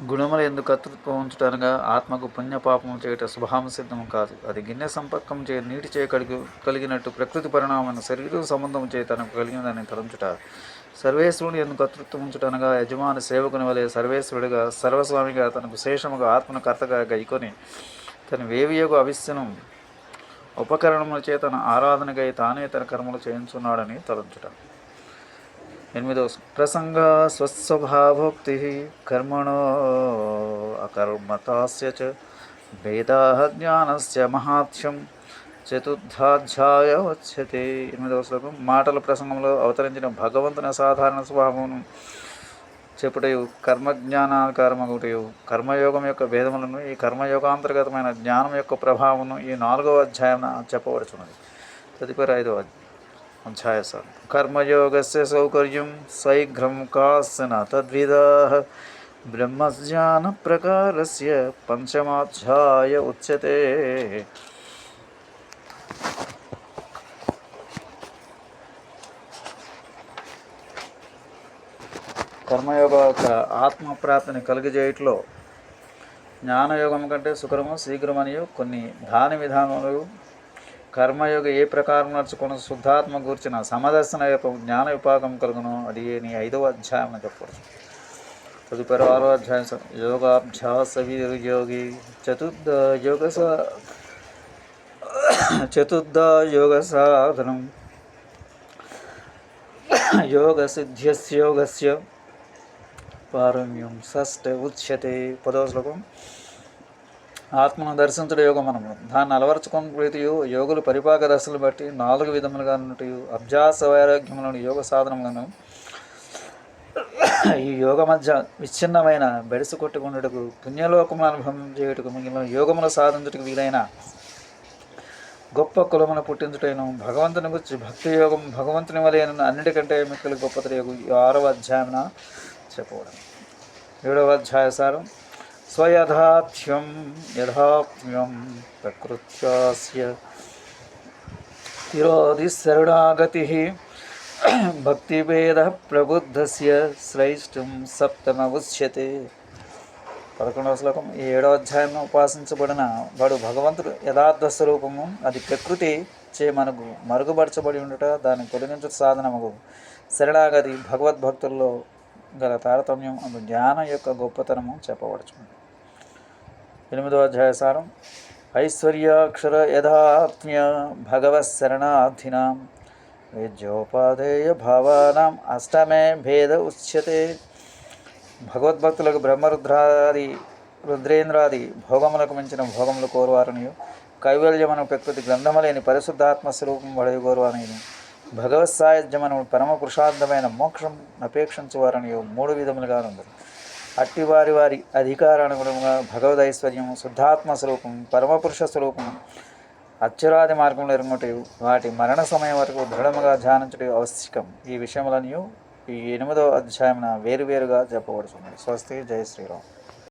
గుణముల ఎందు కర్తృత్వం ఉంచుటనగా ఆత్మకు పుణ్యపాపము చేయట శుభాంసిద్ధము కాదు. అది గిన్నె సంపర్కం చే నీటి చే కలిగినట్టు ప్రకృతి పరిణామమైన శరీరం సంబంధం చే తనకు కలిగినదని తలంచుట. సర్వేశ్వరుని ఎందు కర్తృత్వం ఉంచుటనగా యజమాని సేవకుని వలె సర్వేశ్వరుడిగా సర్వస్వామిగా తనకు శేషముగా ఆత్మను కర్తగా గైకొని తన వేవియగు అవిస్యను ఉపకరణముల చే తన ఆరాధనగై తానే తన కర్మలు చేయించున్నాడని తలంచుట. 8. ప్రసంగ స్వస్వభావోక్తి కర్మణో అకర్మతాస్య చ భేదాః జ్ఞానస్య మహాత్మ్యం చతుర్థాధ్యాయ వచ్చతే. 8వ శ్లోకం. మాటల ప్రసంగంలో అవతరించిన భగవంతుని అసాధారణ స్వభావమును చెప్పుటయు కర్మజ్ఞానాకారమగుటయు కర్మయోగం యొక్క భేదములను ఈ కర్మయోగాంతర్గతమైన జ్ఞానం యొక్క ప్రభావమును ఈ 4వ అధ్యాయం చెప్పవలచున్నది. తదుపరి 5వ అధ్యాయ సార్. కర్మయోగస్య సౌకర్యం శీఘ్రం కాస్న తద్విదాః బ్రహ్మజ్ఞాన ప్రకారస్య పంచమాధ్యాయ ఉచ్యతే. కర్మయోగ యొక్క ఆత్మప్రాప్తిని కలిగజేయట్లో జ్ఞానయోగం కంటే సుకరము శీఘ్రమనియు కొన్ని దాని విధానములు కర్మయోగ ఏ ప్రకారం నడుచుకున్న శుద్ధాత్మ గూర్చిన సమదర్శన యొక్క జ్ఞాన విపాకం కలుగును అది నీ 5వ అధ్యాయం అని చెప్పవచ్చు. తదుపరి 6వ అధ్యాయం. యోగాభ్యాస వియోగి చతుర్థ యోగ సాధనం యోగ సిద్ధ్యస్యోగస్య పారమ్యం షష్ఠ ఉచ్యతే. 10వ శ్లోకం. ఆత్మను దర్శించడం యోగం మనము దాన్ని అలవర్చుకున్న ప్రీతియు యోగులు పరిపాక దశలు బట్టి 4 విధములుగా ఉన్నట్టు అభ్యాస వైరాగ్యములను యోగ సాధనములను ఈ యోగ మధ్య విచ్ఛిన్నమైన బెడిసి కొట్టుకున్నట్టుకు పుణ్యలోకమును అనుభవం చేయుటకు మిగిలిన యోగమును సాధించుటకు వీలైన గొప్ప కులమును పుట్టించుటైన భగవంతుని గురించి భక్తి యోగం భగవంతుని వలన అన్నిటికంటే మిక్కలు గొప్పది యోగం 6వ అధ్యాయమున చెప్పవడం. 7వ అధ్యాయ సారం. యథాప్యం ప్రకృత్యాస్య తిరోధి శరణాగతి భక్తిభేద ప్రబుద్ధస్య శ్రైష్టం సప్తమ ఉచ్యతే. 11వ శ్లోకం. ఈ 7వ అధ్యాయంలో ఉపాసించబడిన వాడు భగవంతుడు యథార్థ స్వరూపము అది ప్రకృతి చే మనకు మరుగుపరచబడి ఉండుట దాన్ని తొలగించు సాధనము శరణాగతి భగవద్భక్తుల్లో గల తారతమ్యం అందు జ్ఞానం యొక్క గొప్పతనము చెప్పవచ్చు. 8వ అధ్యాయ సారం. ఐశ్వర్యాక్షర యథాత్మ్య భగవశరణార్థినాం వేద్యోపాధేయ భావానాం అష్టమే భేద ఉచ్యతే. భగవద్భక్తులకు రుద్రేంద్రాది భోగములకు మించిన భోగములు కోరువారనియు కైవల్యమను ప్రకృతి గ్రంథములేని పరిశుద్ధాత్మ స్వరూపం వడవి కోరువారనియు భగవత్ సాయుధ్యమను పరమ పురుషార్థమైన మోక్షం అపేక్షించువారని 3 విధములుగా ఉంది. అట్టివారి వారి అధికారానుగుణంగా భగవద్ ఐశ్వర్యం శుద్ధాత్మ స్వరూపం పరమపురుష స్వరూపం అచ్చురాది మార్గంలో ఎరుగుట వాటి మరణ సమయం వరకు దృఢముగా ధ్యానించడం ఆవశ్యకం. ఈ విషయములను ఈ 8వ అధ్యాయమున వేరువేరుగా చెప్పబడుతుంది. స్వస్తి. జై శ్రీరామ్.